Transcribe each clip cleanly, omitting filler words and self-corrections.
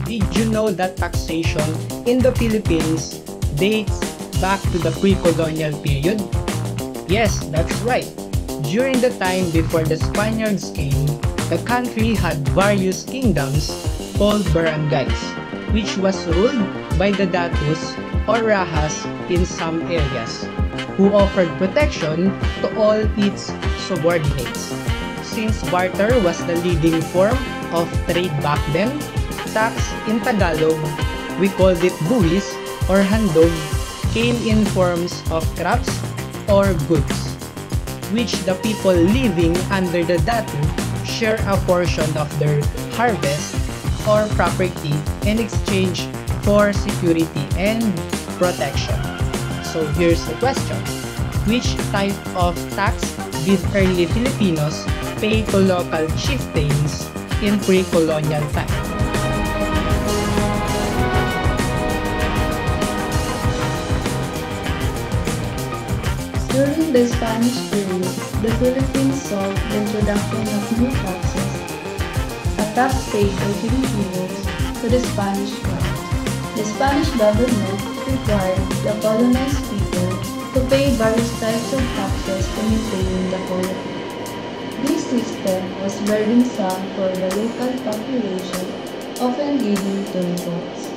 Did you know that taxation in the Philippines dates back to the pre-colonial period? Yes, that's right. During the time before the Spaniards came, the country had various kingdoms called barangays, which was ruled by the datus or rahas in some areas, who offered protection to all its subordinates. Since barter was the leading form of trade back then, tax in Tagalog, we called it buwis or handog, came in forms of crops or goods, which the people living under the datu share a portion of their harvest or property in exchange for security and protection. So here's the question. Which type of tax did early Filipinos pay to local chieftains in pre-colonial time? During the Spanish period, the Philippines saw the introduction of new taxes, a tax paid by Filipinos to the Spanish crown. The Spanish government required the colonized people to pay various types of taxes to maintain the colony. This system was burdensome for the local population, often leading to revolts.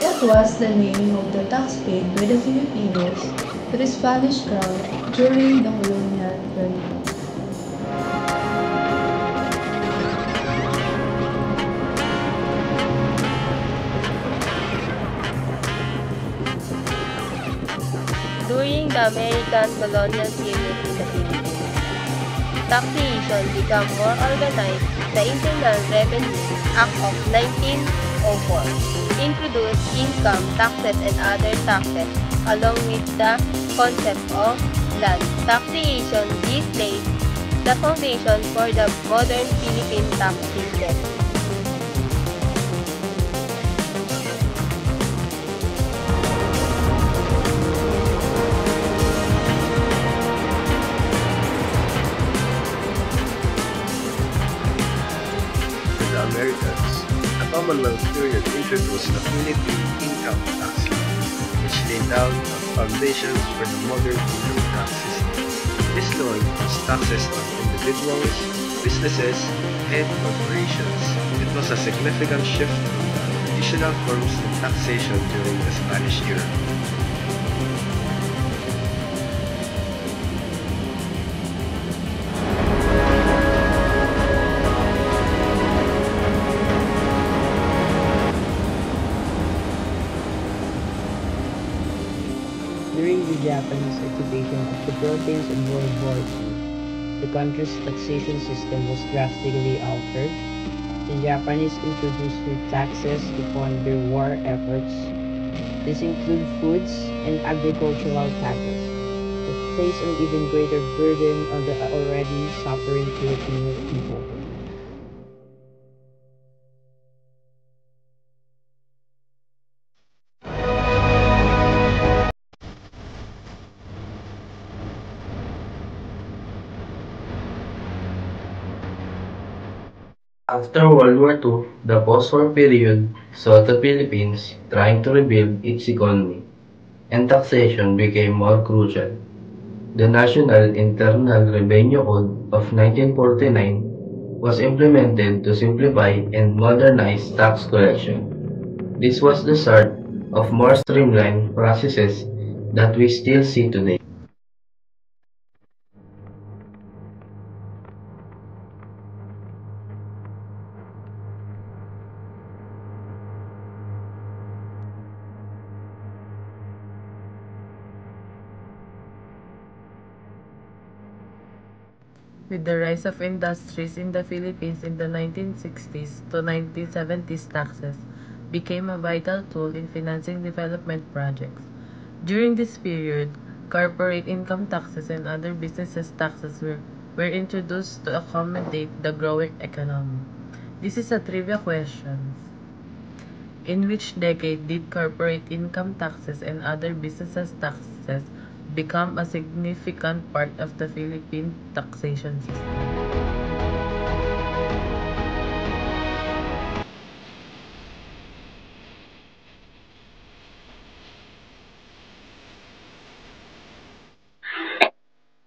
What was the name of the tax paid by the Filipinos to the Spanish crown during the colonial period? During the American colonial period in the Philippines, taxation became more organized. The Internal Revenue Act of 1904 introduced income taxes and other taxes along with the concept of land taxation. This laid the foundation for the modern Philippine tax system. The Americans, the Commonwealth period introduced the Philippine Income Tax Law, which laid down the foundations for the modern income tax system. This law imposed taxes on individuals, businesses, and corporations. It was a significant shift from the traditional forms of taxation during the Spanish era. During the Japanese occupation of the Philippines in World War II, the country's taxation system was drastically altered. The Japanese introduced new taxes to fund their war efforts. These include foods and agricultural taxes, that place an even greater burden on the already suffering Filipino people. After World War II, the post-war period saw the Philippines trying to rebuild its economy, and taxation became more crucial. The National Internal Revenue Code of 1949 was implemented to simplify and modernize tax collection. This was the start of more streamlined processes that we still see today. With the rise of industries in the Philippines in the 1960s to 1970s, taxes became a vital tool in financing development projects. During this period, corporate income taxes and other businesses taxes were introduced to accommodate the growing economy. This is a trivia question. In which decade did corporate income taxes and other businesses taxes become a significant part of the Philippine taxation system?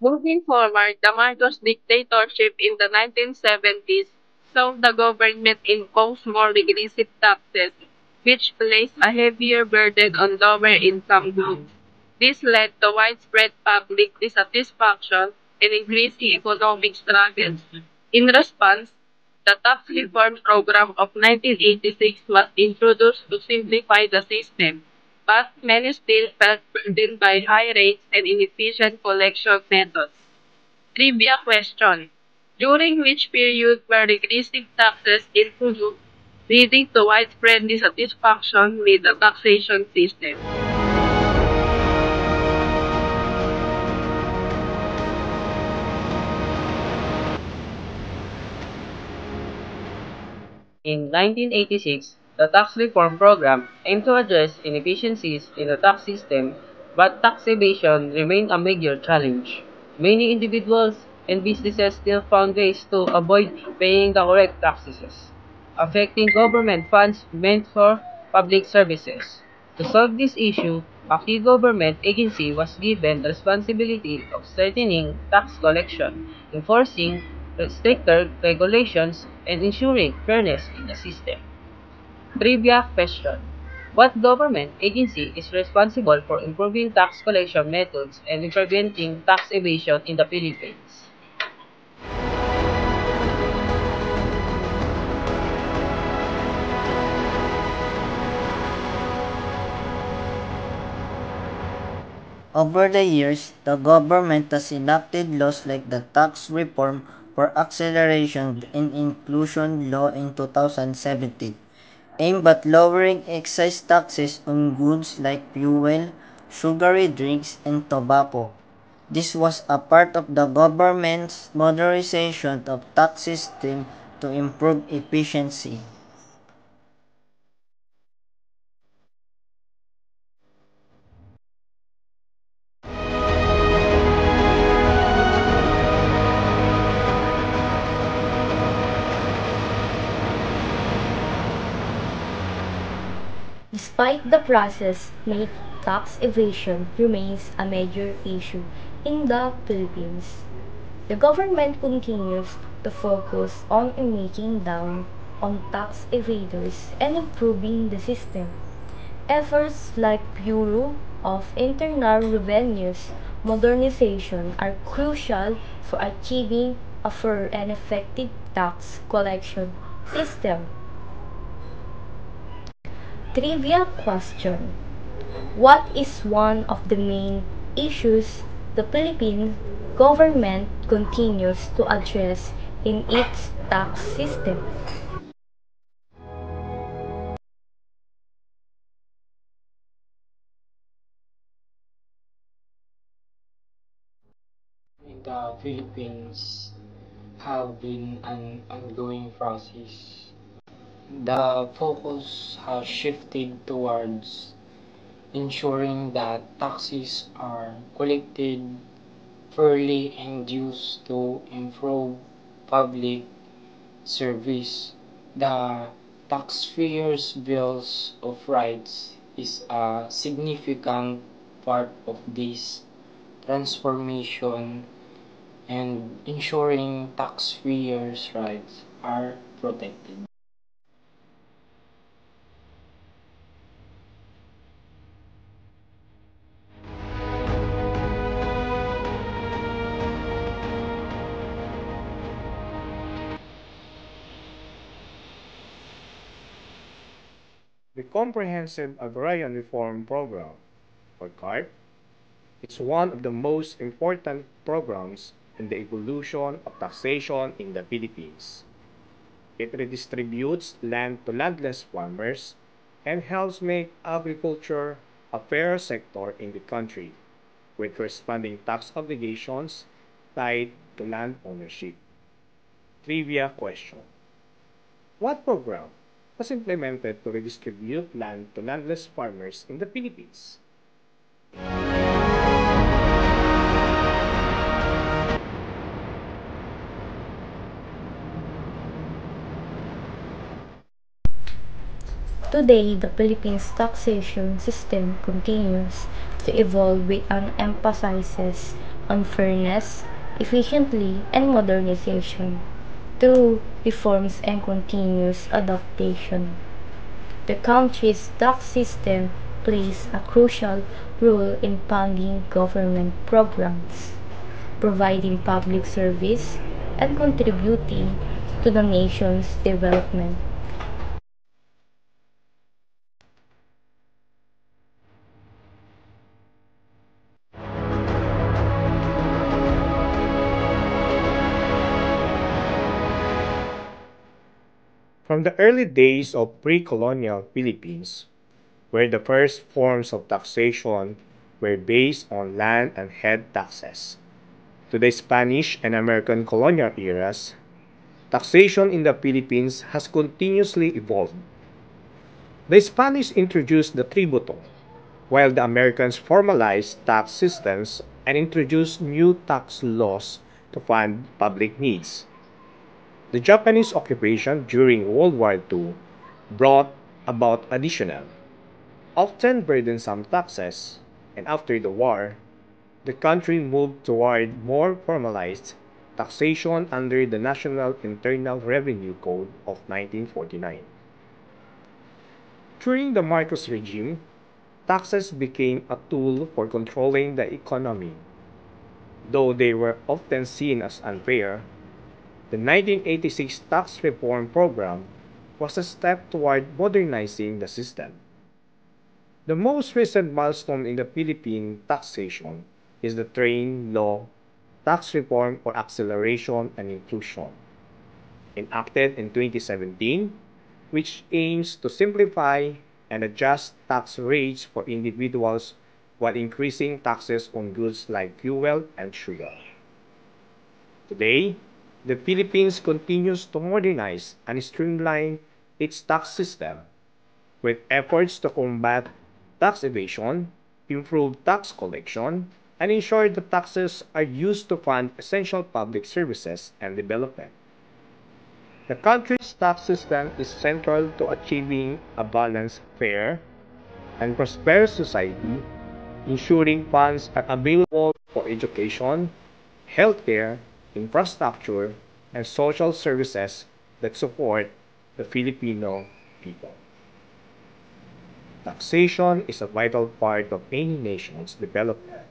Moving forward, the Marcos dictatorship in the 1970s saw the government impose more regressive taxes, which placed a heavier burden on lower-income groups. This led to widespread public dissatisfaction and increasing economic struggles. In response, the tax reform program of 1986 was introduced to simplify the system, but many still felt burdened by high rates and inefficient collection methods. Trivia question. During which period were regressive taxes introduced, leading to widespread dissatisfaction with the taxation system? In 1986, the tax reform program aimed to address inefficiencies in the tax system, but tax evasion remained a major challenge. Many individuals and businesses still found ways to avoid paying the correct taxes, affecting government funds meant for public services. To solve this issue, a key government agency was given the responsibility of strengthening tax collection, enforcing stricter regulations, and ensuring fairness in the system. Trivia question. What government agency is responsible for improving tax collection methods and preventing tax evasion in the Philippines? Over the years, the government has enacted laws like the Tax Reform for Acceleration and Inclusion Law in 2017, aimed at lowering excise taxes on goods like fuel, sugary drinks, and tobacco. This was a part of the government's modernization of tax system to improve efficiency. Despite the process made, tax evasion remains a major issue in the Philippines. The government continues to focus on making down on tax evaders and improving the system. Efforts like Bureau of Internal Revenue's modernization are crucial for achieving a fair and effective tax collection system. Trivia question. What is one of the main issues the Philippine government continues to address in its tax system? In the Philippines have been an ongoing process. The focus has shifted towards ensuring that taxes are collected fairly and used to improve public service. The taxpayers' bills of rights is a significant part of this transformation and ensuring taxpayers' rights are protected. The Comprehensive Agrarian Reform Program, or CARP, is one of the most important programs in the evolution of taxation in the Philippines. It redistributes land to landless farmers and helps make agriculture a fair sector in the country, with corresponding tax obligations tied to land ownership. Trivia question. What program was implemented to redistribute land to landless farmers in the Philippines? Today, the Philippines taxation system continues to evolve with an emphasis on fairness, efficiently, and modernization through reforms and continuous adaptation. The country's tax system plays a crucial role in funding government programs, providing public service, and contributing to the nation's development. From the early days of pre-colonial Philippines, where the first forms of taxation were based on land and head taxes, to the Spanish and American colonial eras, taxation in the Philippines has continuously evolved. The Spanish introduced the tributo, while the Americans formalized tax systems and introduced new tax laws to fund public needs. The Japanese occupation during World War II brought about additional, often burdensome taxes, and after the war, the country moved toward more formalized taxation under the National Internal Revenue Code of 1949. During the Marcos regime, taxes became a tool for controlling the economy. Though they were often seen as unfair, the 1986 tax reform program was a step toward modernizing the system. The most recent milestone in the Philippine taxation is the Train Law Tax Reform for Acceleration and Inclusion, enacted in 2017, which aims to simplify and adjust tax rates for individuals while increasing taxes on goods like fuel and sugar. Today, the Philippines continues to modernize and streamline its tax system with efforts to combat tax evasion, improve tax collection, and ensure that taxes are used to fund essential public services and development. The country's tax system is central to achieving a balanced, fair, and prosperous society, ensuring funds are available for education, healthcare, infrastructure, and social services that support the Filipino people. Taxation is a vital part of any nation's development,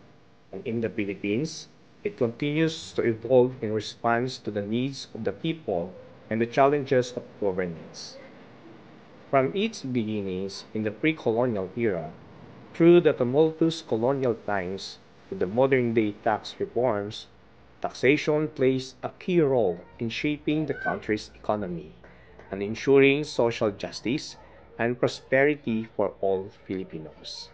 and in the Philippines, it continues to evolve in response to the needs of the people and the challenges of governance. From its beginnings in the pre-colonial era through the tumultuous colonial times to the modern-day tax reforms, taxation plays a key role in shaping the country's economy and ensuring social justice and prosperity for all Filipinos.